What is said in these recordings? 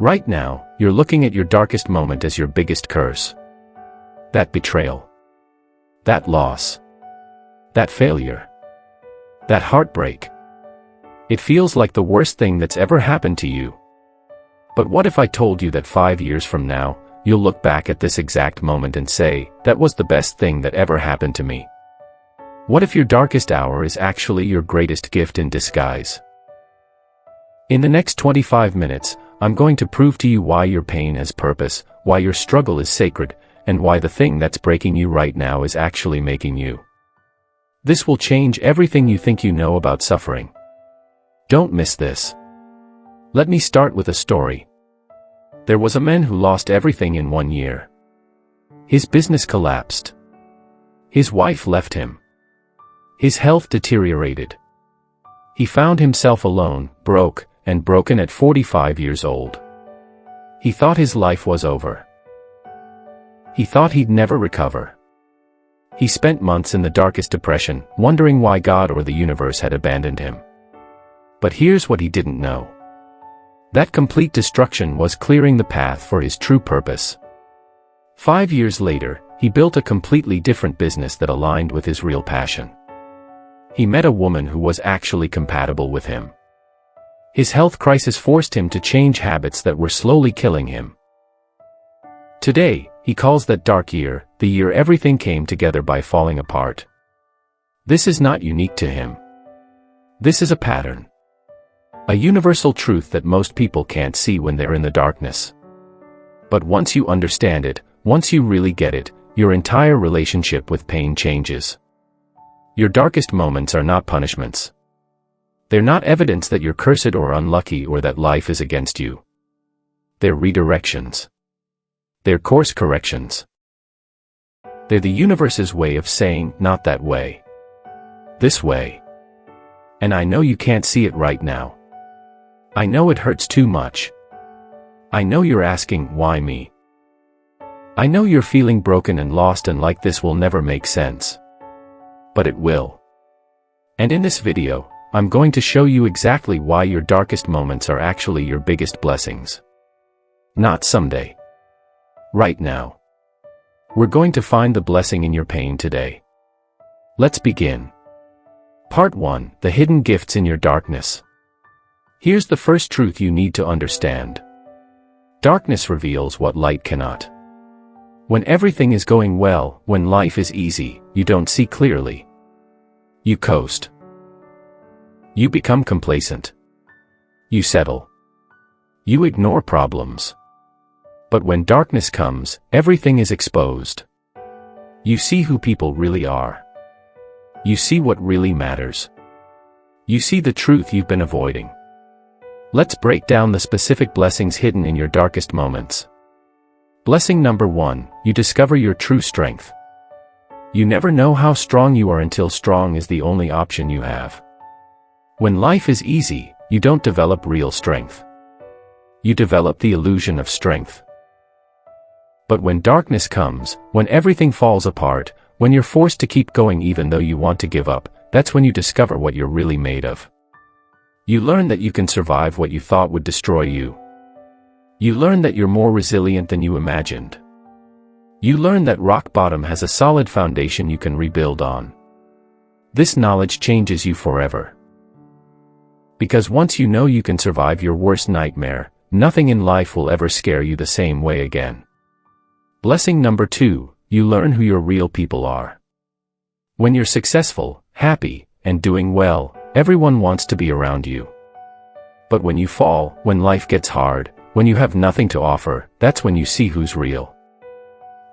Right now, you're looking at your darkest moment as your biggest curse. That betrayal. That loss. That failure. That heartbreak. It feels like the worst thing that's ever happened to you. But what if I told you that 5 years from now, you'll look back at this exact moment and say, that was the best thing that ever happened to me? What if your darkest hour is actually your greatest gift in disguise? In the next 25 minutes, I'm going to prove to you why your pain has purpose, why your struggle is sacred, and why the thing that's breaking you right now is actually making you. This will change everything you think you know about suffering. Don't miss this. Let me start with a story. There was a man who lost everything in 1 year. His business collapsed. His wife left him. His health deteriorated. He found himself alone, broke, and broken at 45 years old. He thought his life was over. He thought he'd never recover. He spent months in the darkest depression, wondering why God or the universe had abandoned him. But here's what he didn't know. That complete destruction was clearing the path for his true purpose. 5 years later, he built a completely different business that aligned with his real passion. He met a woman who was actually compatible with him. His health crisis forced him to change habits that were slowly killing him. Today, he calls that dark year, the year everything came together by falling apart. This is not unique to him. This is a pattern. A universal truth that most people can't see when they're in the darkness. But once you understand it, once you really get it, your entire relationship with pain changes. Your darkest moments are not punishments. They're not evidence that you're cursed or unlucky or that life is against you. They're redirections. They're course corrections. They're the universe's way of saying, not that way. This way. And I know you can't see it right now. I know it hurts too much. I know you're asking, why me? I know you're feeling broken and lost and like this will never make sense. But it will. And in this video, I'm going to show you exactly why your darkest moments are actually your biggest blessings. Not someday. Right now. We're going to find the blessing in your pain today. Let's begin. Part 1: The hidden gifts in your darkness. Here's the first truth you need to understand. Darkness reveals what light cannot. When everything is going well, when life is easy, you don't see clearly. You coast. You become complacent. You settle. You ignore problems. But when darkness comes, everything is exposed. You see who people really are. You see what really matters. You see the truth you've been avoiding. Let's break down the specific blessings hidden in your darkest moments. Blessing number 1, you discover your true strength. You never know how strong you are until strong is the only option you have. When life is easy, you don't develop real strength. You develop the illusion of strength. But when darkness comes, when everything falls apart, when you're forced to keep going even though you want to give up, that's when you discover what you're really made of. You learn that you can survive what you thought would destroy you. You learn that you're more resilient than you imagined. You learn that rock bottom has a solid foundation you can rebuild on. This knowledge changes you forever. Because once you know you can survive your worst nightmare, nothing in life will ever scare you the same way again. Blessing number 2, you learn who your real people are. When you're successful, happy, and doing well, everyone wants to be around you. But when you fall, when life gets hard, when you have nothing to offer, that's when you see who's real.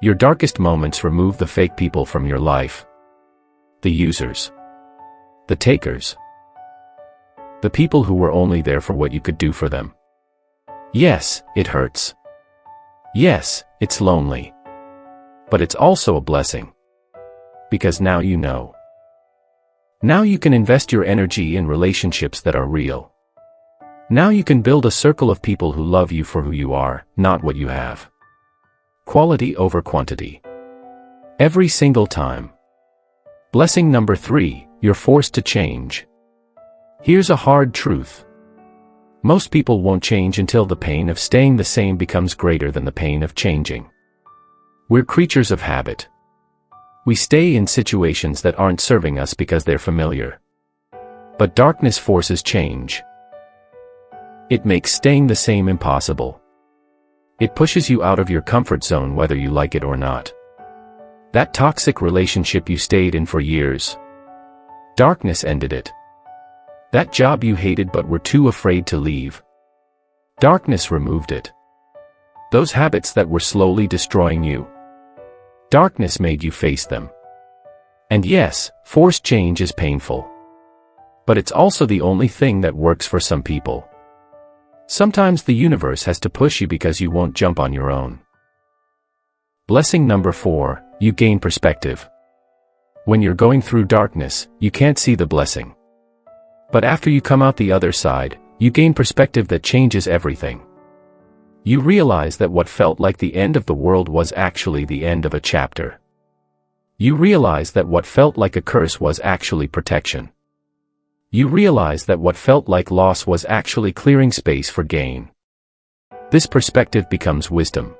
Your darkest moments remove the fake people from your life. The users. The takers. The people who were only there for what you could do for them. Yes, it hurts. Yes, it's lonely. But it's also a blessing. Because now you know. Now you can invest your energy in relationships that are real. Now you can build a circle of people who love you for who you are, not what you have. Quality over quantity. Every single time. Blessing number 3, you're forced to change. Here's a hard truth. Most people won't change until the pain of staying the same becomes greater than the pain of changing. We're creatures of habit. We stay in situations that aren't serving us because they're familiar. But darkness forces change. It makes staying the same impossible. It pushes you out of your comfort zone whether you like it or not. That toxic relationship you stayed in for years. Darkness ended it. That job you hated but were too afraid to leave. Darkness removed it. Those habits that were slowly destroying you. Darkness made you face them. And yes, forced change is painful. But it's also the only thing that works for some people. Sometimes the universe has to push you because you won't jump on your own. Blessing number 4, you gain perspective. When you're going through darkness, you can't see the blessing. But after you come out the other side, you gain perspective that changes everything. You realize that what felt like the end of the world was actually the end of a chapter. You realize that what felt like a curse was actually protection. You realize that what felt like loss was actually clearing space for gain. This perspective becomes wisdom.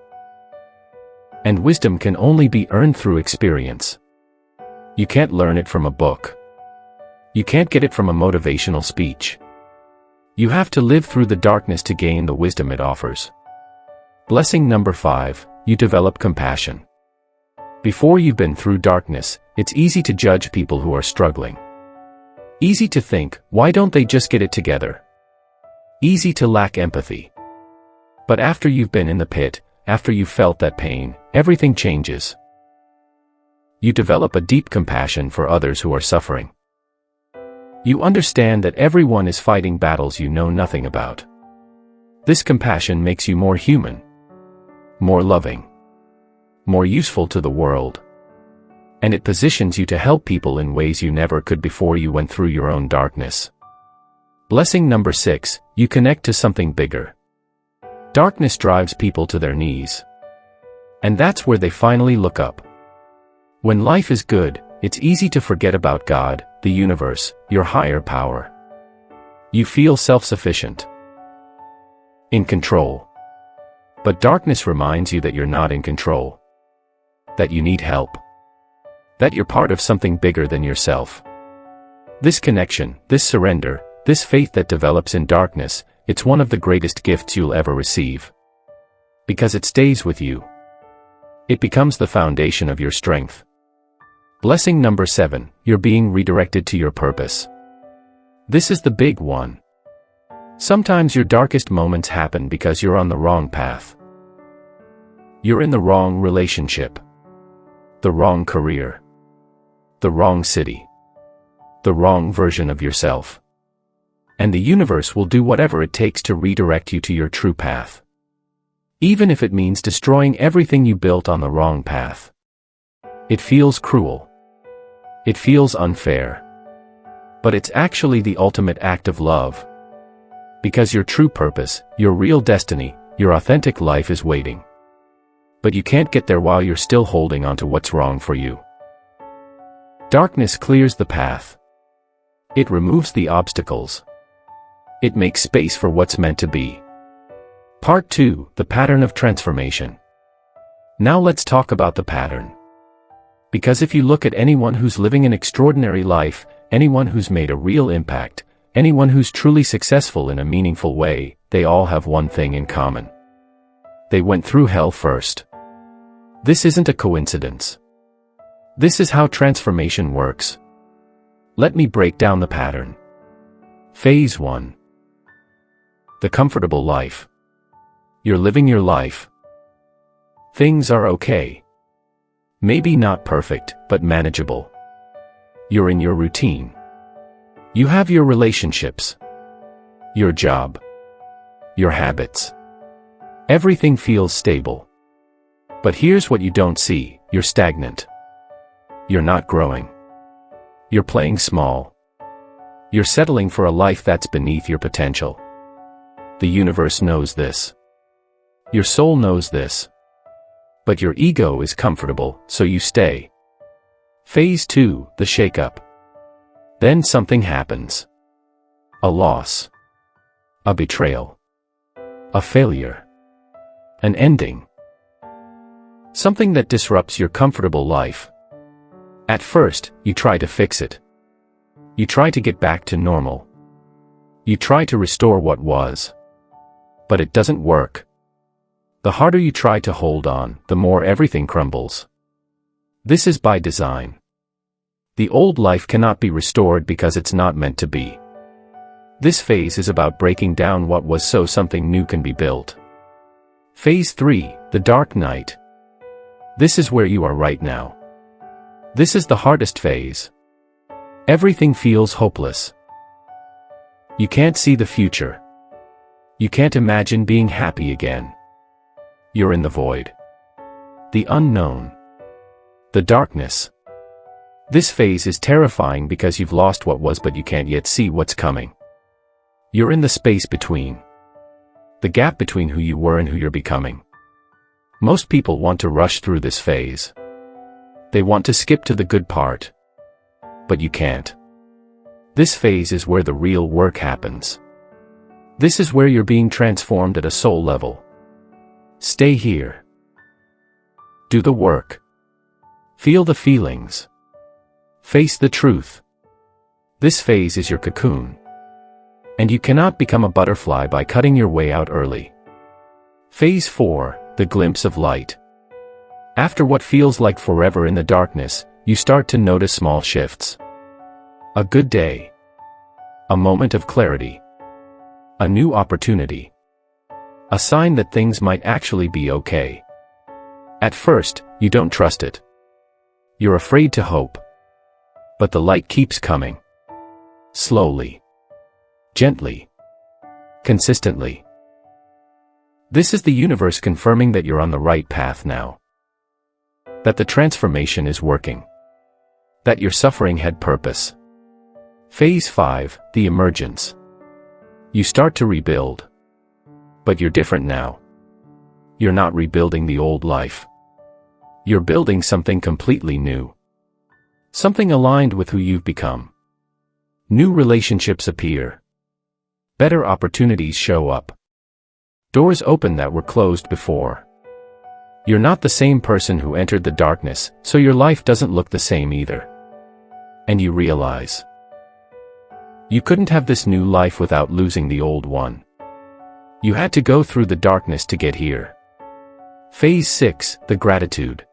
And wisdom can only be earned through experience. You can't learn it from a book. You can't get it from a motivational speech. You have to live through the darkness to gain the wisdom it offers. Blessing number 5, you develop compassion. Before you've been through darkness, it's easy to judge people who are struggling. Easy to think, why don't they just get it together? Easy to lack empathy. But after you've been in the pit, after you've felt that pain, everything changes. You develop a deep compassion for others who are suffering. You understand that everyone is fighting battles you know nothing about. This compassion makes you more human, more loving, more useful to the world. And it positions you to help people in ways you never could before you went through your own darkness. Blessing number 6, you connect to something bigger. Darkness drives people to their knees. And that's where they finally look up. When life is good, it's easy to forget about God, the universe, your higher power. You feel self-sufficient, in control. But darkness reminds you that you're not in control, that you need help, that you're part of something bigger than yourself. This connection, this surrender, this faith that develops in darkness, it's one of the greatest gifts you'll ever receive. Because it stays with you. It becomes the foundation of your strength. Blessing number 7, you're being redirected to your purpose. This is the big one. Sometimes your darkest moments happen because you're on the wrong path. You're in the wrong relationship, the wrong career, the wrong city, the wrong version of yourself. And the universe will do whatever it takes to redirect you to your true path. Even if it means destroying everything you built on the wrong path. It feels cruel. It feels unfair. But it's actually the ultimate act of love. Because your true purpose, your real destiny, your authentic life is waiting. But you can't get there while you're still holding on to what's wrong for you. Darkness clears the path. It removes the obstacles. It makes space for what's meant to be. Part 2, the pattern of transformation. Now let's talk about the pattern. Because if you look at anyone who's living an extraordinary life, anyone who's made a real impact, anyone who's truly successful in a meaningful way, they all have one thing in common. They went through hell first. This isn't a coincidence. This is how transformation works. Let me break down the pattern. Phase 1. The comfortable life. You're living your life. Things are okay. Maybe not perfect, but manageable. You're in your routine. You have your relationships, your job, your habits. Everything feels stable. But here's what you don't see, you're stagnant. You're not growing. You're playing small. You're settling for a life that's beneath your potential. The universe knows this. Your soul knows this. But your ego is comfortable, so you stay. Phase 2, the shake-up. Then something happens. A loss. A betrayal. A failure. An ending. Something that disrupts your comfortable life. At first, you try to fix it. You try to get back to normal. You try to restore what was. But it doesn't work. The harder you try to hold on, the more everything crumbles. This is by design. The old life cannot be restored because it's not meant to be. This phase is about breaking down what was so something new can be built. Phase 3, the dark night. This is where you are right now. This is the hardest phase. Everything feels hopeless. You can't see the future. You can't imagine being happy again. You're in the void. The unknown. The darkness. This phase is terrifying because you've lost what was but you can't yet see what's coming. You're in the space between. The gap between who you were and who you're becoming. Most people want to rush through this phase. They want to skip to the good part. But you can't. This phase is where the real work happens. This is where you're being transformed at a soul level. Stay here. Do the work. Feel the feelings. Face the truth. This phase is your cocoon. And you cannot become a butterfly by cutting your way out early. Phase 4, the glimpse of light. After what feels like forever in the darkness, you start to notice small shifts. A good day. A moment of clarity. A new opportunity. A sign that things might actually be okay. At first, you don't trust it. You're afraid to hope. But the light keeps coming. Slowly. Gently. Consistently. This is the universe confirming that you're on the right path now. That the transformation is working. That your suffering had purpose. Phase 5, the emergence. You start to rebuild. But you're different now. You're not rebuilding the old life. You're building something completely new. Something aligned with who you've become. New relationships appear. Better opportunities show up. Doors open that were closed before. You're not the same person who entered the darkness, so your life doesn't look the same either. And you realize you couldn't have this new life without losing the old one. You had to go through the darkness to get here. Phase 6, the gratitude.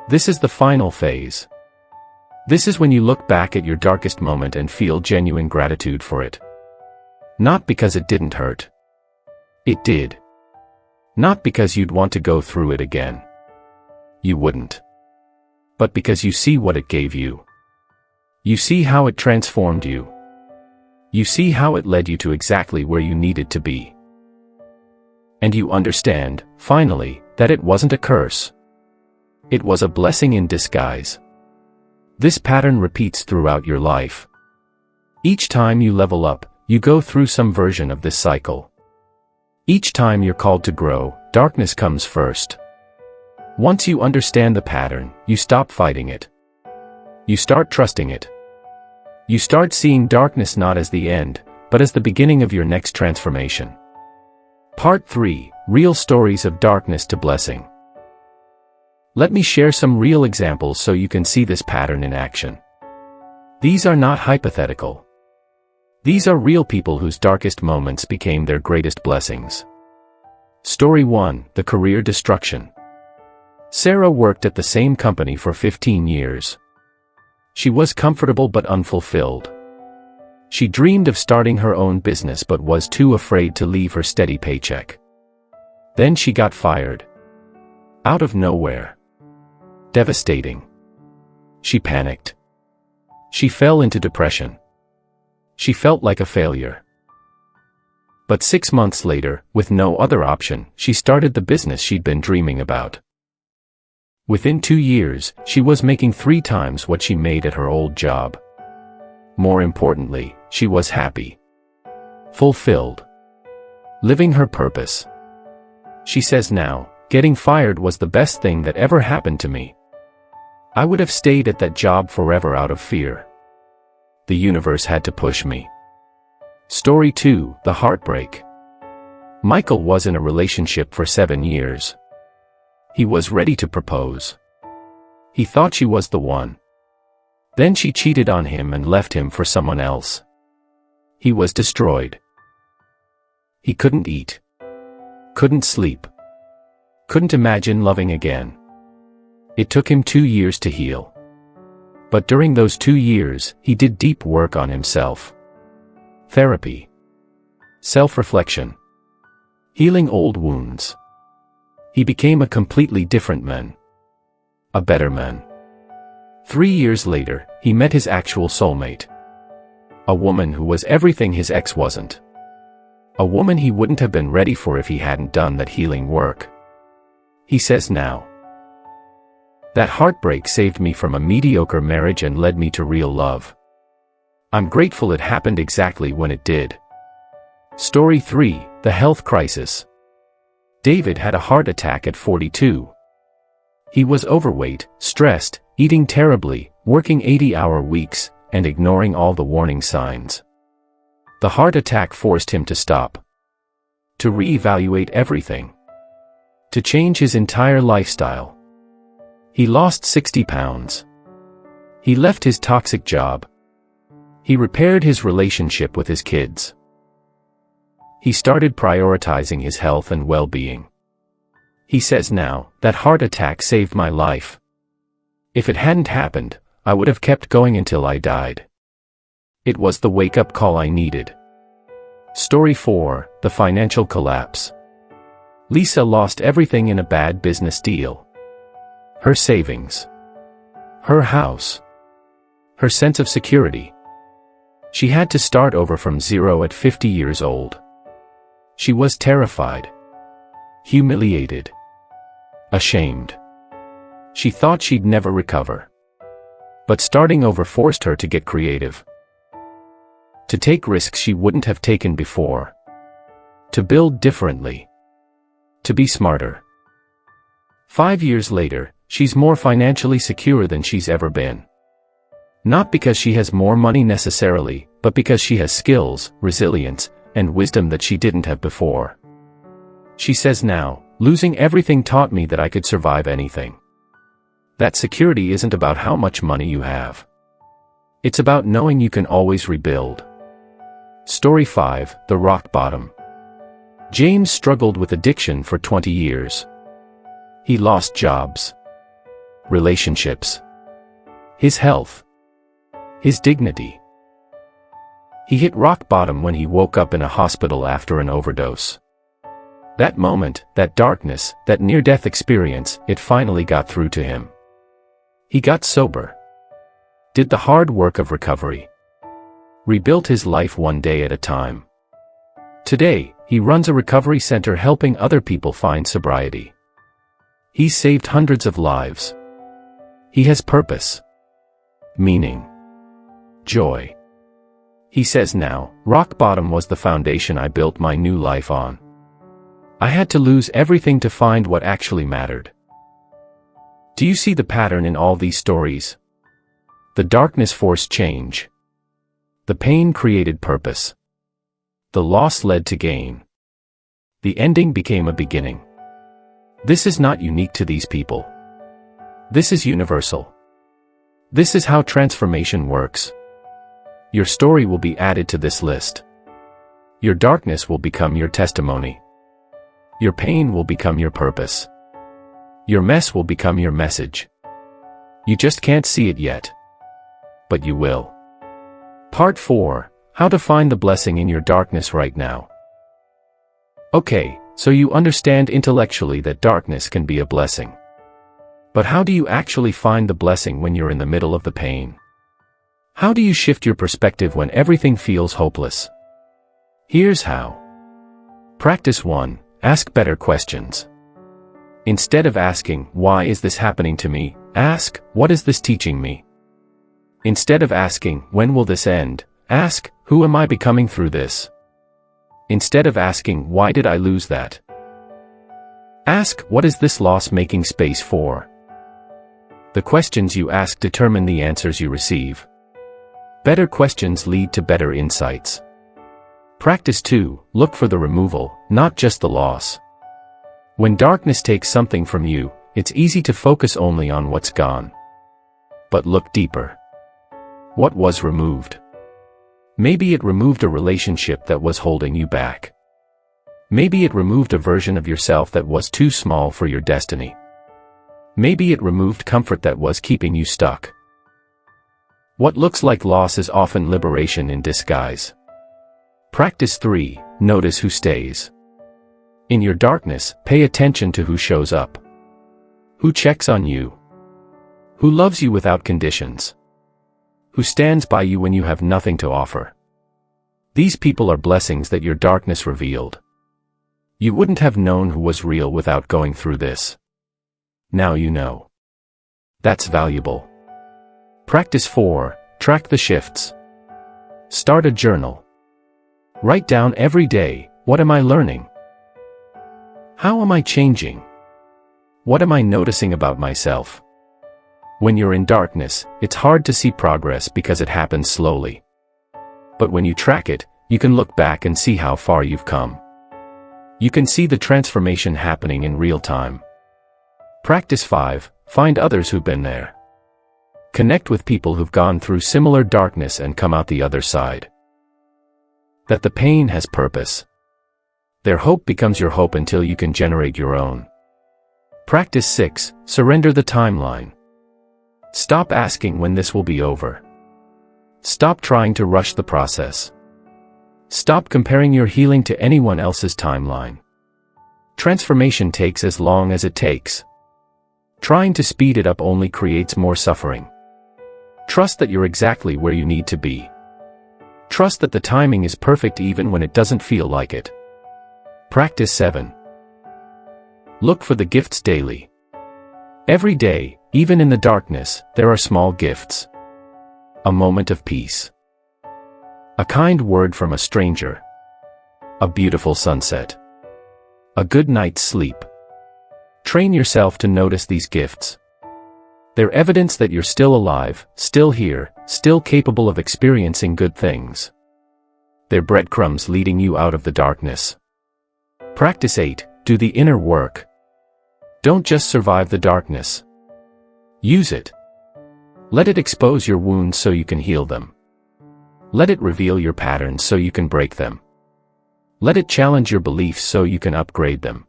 This is the final phase. This is when you look back at your darkest moment and feel genuine gratitude for it. Not because it didn't hurt. It did. Not because you'd want to go through it again. You wouldn't. But because you see what it gave you. You see how it transformed you. You see how it led you to exactly where you needed to be. And you understand, finally, that it wasn't a curse. It was a blessing in disguise. This pattern repeats throughout your life. Each time you level up, you go through some version of this cycle. Each time you're called to grow, darkness comes first. Once you understand the pattern, you stop fighting it. You start trusting it. You start seeing darkness not as the end, but as the beginning of your next transformation. Part 3, Real Stories of Darkness to Blessing. Let me share some real examples so you can see this pattern in action. These are not hypothetical. These are real people whose darkest moments became their greatest blessings. Story 1, the career destruction. Sarah worked at the same company for 15 years. She was comfortable but unfulfilled. She dreamed of starting her own business but was too afraid to leave her steady paycheck. Then she got fired. Out of nowhere. Devastating. She panicked. She fell into depression. She felt like a failure. But 6 months later, with no other option, she started the business she'd been dreaming about. Within 2 years, she was making 3 times what she made at her old job. More importantly, she was happy. Fulfilled. Living her purpose. She says now, getting fired was the best thing that ever happened to me. I would have stayed at that job forever out of fear. The universe had to push me. Story 2, The Heartbreak. Michael was in a relationship for 7 years. He was ready to propose. He thought she was the one. Then she cheated on him and left him for someone else. He was destroyed. He couldn't eat. Couldn't sleep. Couldn't imagine loving again. It took him 2 years to heal. But during those 2 years, he did deep work on himself. Therapy. Self-reflection. Healing old wounds. He became a completely different man. A better man. 3 years later, he met his actual soulmate. A woman who was everything his ex wasn't. A woman he wouldn't have been ready for if he hadn't done that healing work. He says now, "That heartbreak saved me from a mediocre marriage and led me to real love. I'm grateful it happened exactly when it did." Story 3, The Health Crisis. David had a heart attack at 42. He was overweight, stressed, eating terribly, working 80-hour weeks, and ignoring all the warning signs. The heart attack forced him to stop. To reevaluate everything. To change his entire lifestyle. He lost 60 pounds. He left his toxic job. He repaired his relationship with his kids. He started prioritizing his health and well-being. He says now, "That heart attack saved my life. If it hadn't happened, I would have kept going until I died. It was the wake-up call I needed." Story 4, The Financial Collapse. Lisa lost everything in a bad business deal. Her savings. Her house. Her sense of security. She had to start over from zero at 50 years old. She was terrified. Humiliated. Ashamed. She thought she'd never recover. But starting over forced her to get creative. To take risks she wouldn't have taken before. To build differently. To be smarter. 5 years later, she's more financially secure than she's ever been. Not because she has more money necessarily, but because she has skills, resilience, and wisdom that she didn't have before. She says now, "Losing everything taught me that I could survive anything." That security isn't about how much money you have. It's about knowing you can always rebuild. Story 5, The Rock Bottom. James struggled with addiction for 20 years. He lost jobs. Relationships. His health. His dignity. He hit rock bottom when he woke up in a hospital after an overdose. That moment, that darkness, that near-death experience, it finally got through to him. He got sober. Did the hard work of recovery. Rebuilt his life one day at a time. Today, he runs a recovery center helping other people find sobriety. He's saved hundreds of lives. He has purpose. Meaning. Joy. He says now, "Rock bottom was the foundation I built my new life on. I had to lose everything to find what actually mattered." Do you see the pattern in all these stories? The darkness forced change. The pain created purpose. The loss led to gain. The ending became a beginning. This is not unique to these people. This is universal. This is how transformation works. Your story will be added to this list. Your darkness will become your testimony. Your pain will become your purpose. Your mess will become your message. You just can't see it yet. But you will. Part 4, How to Find the Blessing in Your Darkness Right Now. Okay, so you understand intellectually that darkness can be a blessing. But how do you actually find the blessing when you're in the middle of the pain? How do you shift your perspective when everything feels hopeless? Here's how. Practice 1. Ask better questions. Instead of asking, "Why is this happening to me?" ask, "What is this teaching me?" Instead of asking, "When will this end?" ask, "Who am I becoming through this?" Instead of asking, "Why did I lose that?" ask, "What is this loss making space for?" The questions you ask determine the answers you receive. Better questions lead to better insights. Practice 2, look for the removal, not just the loss. When darkness takes something from you, it's easy to focus only on what's gone. But look deeper. What was removed? Maybe it removed a relationship that was holding you back. Maybe it removed a version of yourself that was too small for your destiny. Maybe it removed comfort that was keeping you stuck. What looks like loss is often liberation in disguise. Practice 3, notice who stays. In your darkness, pay attention to who shows up. Who checks on you? Who loves you without conditions? Who stands by you when you have nothing to offer? These people are blessings that your darkness revealed. You wouldn't have known who was real without going through this. Now you know. That's valuable. Practice 4, track the shifts. Start a journal. Write down every day, what am I learning? How am I changing? What am I noticing about myself? When you're in darkness, it's hard to see progress because it happens slowly. But when you track it, you can look back and see how far you've come. You can see the transformation happening in real time. Practice 5, find others who've been there. Connect with people who've gone through similar darkness and come out the other side. That the pain has purpose. Their hope becomes your hope until you can generate your own. Practice 6, surrender the timeline. Stop asking when this will be over. Stop trying to rush the process. Stop comparing your healing to anyone else's timeline. Transformation takes as long as it takes. Trying to speed it up only creates more suffering. Trust that you're exactly where you need to be. Trust that the timing is perfect even when it doesn't feel like it. Practice 7. Look for the gifts daily. Every day, even in the darkness, there are small gifts. A moment of peace. A kind word from a stranger. A beautiful sunset. A good night's sleep. Train yourself to notice these gifts. They're evidence that you're still alive, still here, still capable of experiencing good things. They're breadcrumbs leading you out of the darkness. Practice 8, do the inner work. Don't just survive the darkness. Use it. Let it expose your wounds so you can heal them. Let it reveal your patterns so you can break them. Let it challenge your beliefs so you can upgrade them.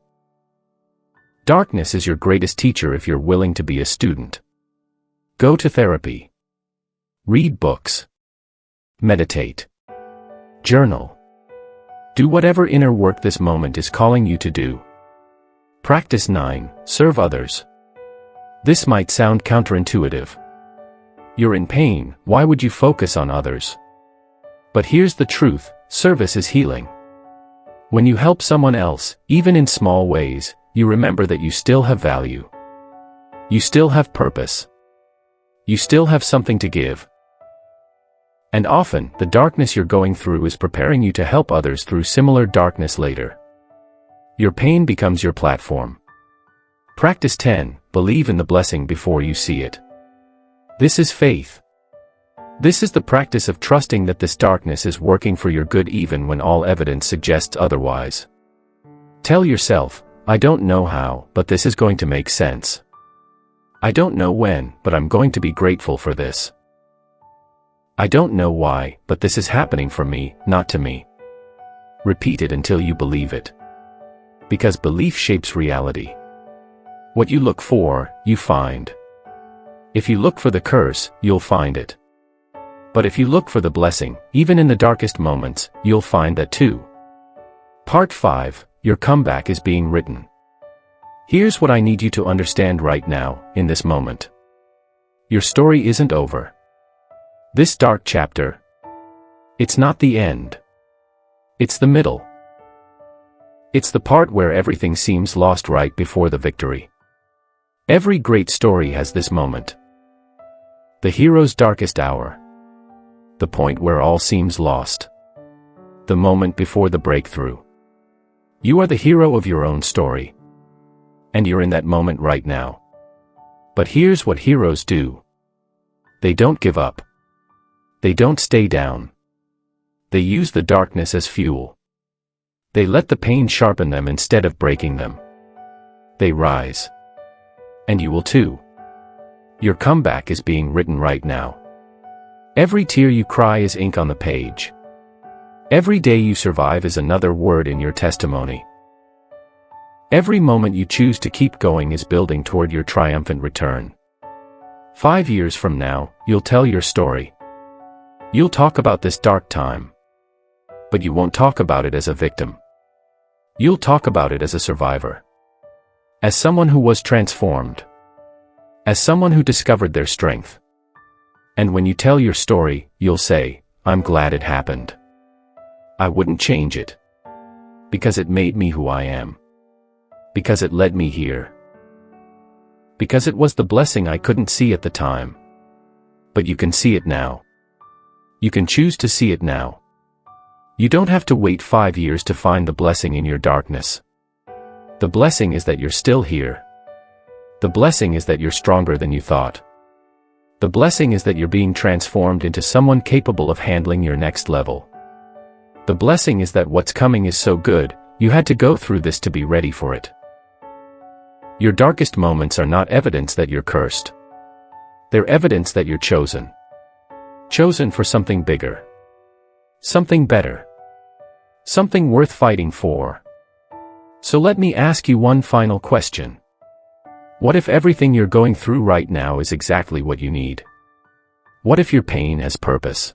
Darkness is your greatest teacher if you're willing to be a student. Go to therapy. Read books. Meditate. Journal. Do whatever inner work this moment is calling you to do. Practice 9, serve others. This might sound counterintuitive. You're in pain, why would you focus on others? But here's the truth, service is healing. When you help someone else, even in small ways, you remember that you still have value. You still have purpose. You still have something to give. And often, the darkness you're going through is preparing you to help others through similar darkness later. Your pain becomes your platform. Practice 10, believe in the blessing before you see it. This is faith. This is the practice of trusting that this darkness is working for your good even when all evidence suggests otherwise. Tell yourself, I don't know how, but this is going to make sense. I don't know when, but I'm going to be grateful for this. I don't know why, but this is happening for me, not to me. Repeat it until you believe it. Because belief shapes reality. What you look for, you find. If you look for the curse, you'll find it. But if you look for the blessing, even in the darkest moments, you'll find that too. Part 5, your comeback is being written. Here's what I need you to understand right now, in this moment. Your story isn't over. This dark chapter, it's not the end. It's the middle. It's the part where everything seems lost right before the victory. Every great story has this moment. The hero's darkest hour. The point where all seems lost. The moment before the breakthrough. You are the hero of your own story. And you're in that moment right now. But here's what heroes do. They don't give up. They don't stay down. They use the darkness as fuel. They let the pain sharpen them instead of breaking them. They rise. And you will too. Your comeback is being written right now. Every tear you cry is ink on the page. Every day you survive is another word in your testimony. Every moment you choose to keep going is building toward your triumphant return. 5 years from now, you'll tell your story. You'll talk about this dark time. But you won't talk about it as a victim. You'll talk about it as a survivor. As someone who was transformed. As someone who discovered their strength. And when you tell your story, you'll say, "I'm glad it happened. I wouldn't change it. Because it made me who I am. Because it led me here. Because it was the blessing I couldn't see at the time. But you can see it now. You can choose to see it now. You don't have to wait 5 years to find the blessing in your darkness. The blessing is that you're still here. The blessing is that you're stronger than you thought. The blessing is that you're being transformed into someone capable of handling your next level. The blessing is that what's coming is so good, you had to go through this to be ready for it. Your darkest moments are not evidence that you're cursed. They're evidence that you're chosen. Chosen for something bigger. Something better. Something worth fighting for. So let me ask you one final question. What if everything you're going through right now is exactly what you need? What if your pain has purpose?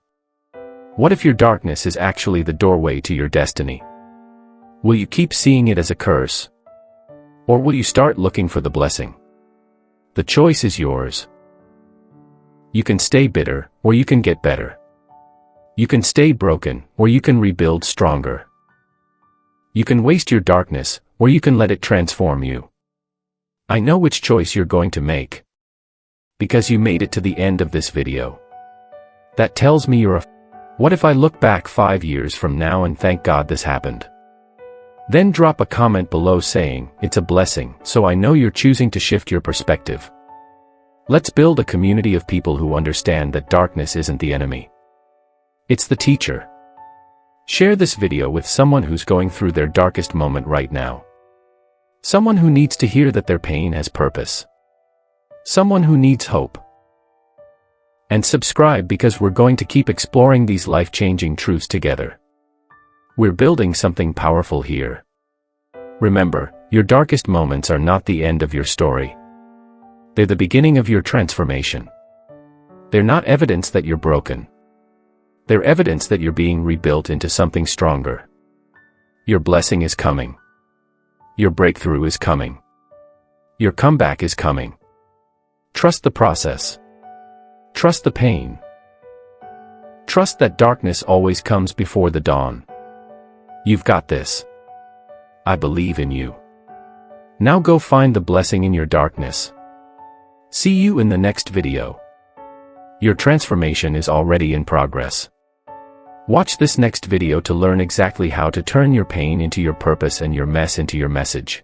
What if your darkness is actually the doorway to your destiny? Will you keep seeing it as a curse? Or will you start looking for the blessing? The choice is yours. You can stay bitter, or you can get better. You can stay broken, or you can rebuild stronger. You can waste your darkness, or you can let it transform you. I know which choice you're going to make. Because you made it to the end of this video. That tells me you're a... What if I look back 5 years from now and thank God this happened? Then drop a comment below saying, "It's a blessing," so I know you're choosing to shift your perspective. Let's build a community of people who understand that darkness isn't the enemy. It's the teacher. Share this video with someone who's going through their darkest moment right now. Someone who needs to hear that their pain has purpose. Someone who needs hope. And subscribe because we're going to keep exploring these life-changing truths together. We're building something powerful here. Remember, your darkest moments are not the end of your story. They're the beginning of your transformation. They're not evidence that you're broken. They're evidence that you're being rebuilt into something stronger. Your blessing is coming. Your breakthrough is coming. Your comeback is coming. Trust the process. Trust the pain. Trust that darkness always comes before the dawn. You've got this. I believe in you. Now go find the blessing in your darkness. See you in the next video. Your transformation is already in progress. Watch this next video to learn exactly how to turn your pain into your purpose and your mess into your message.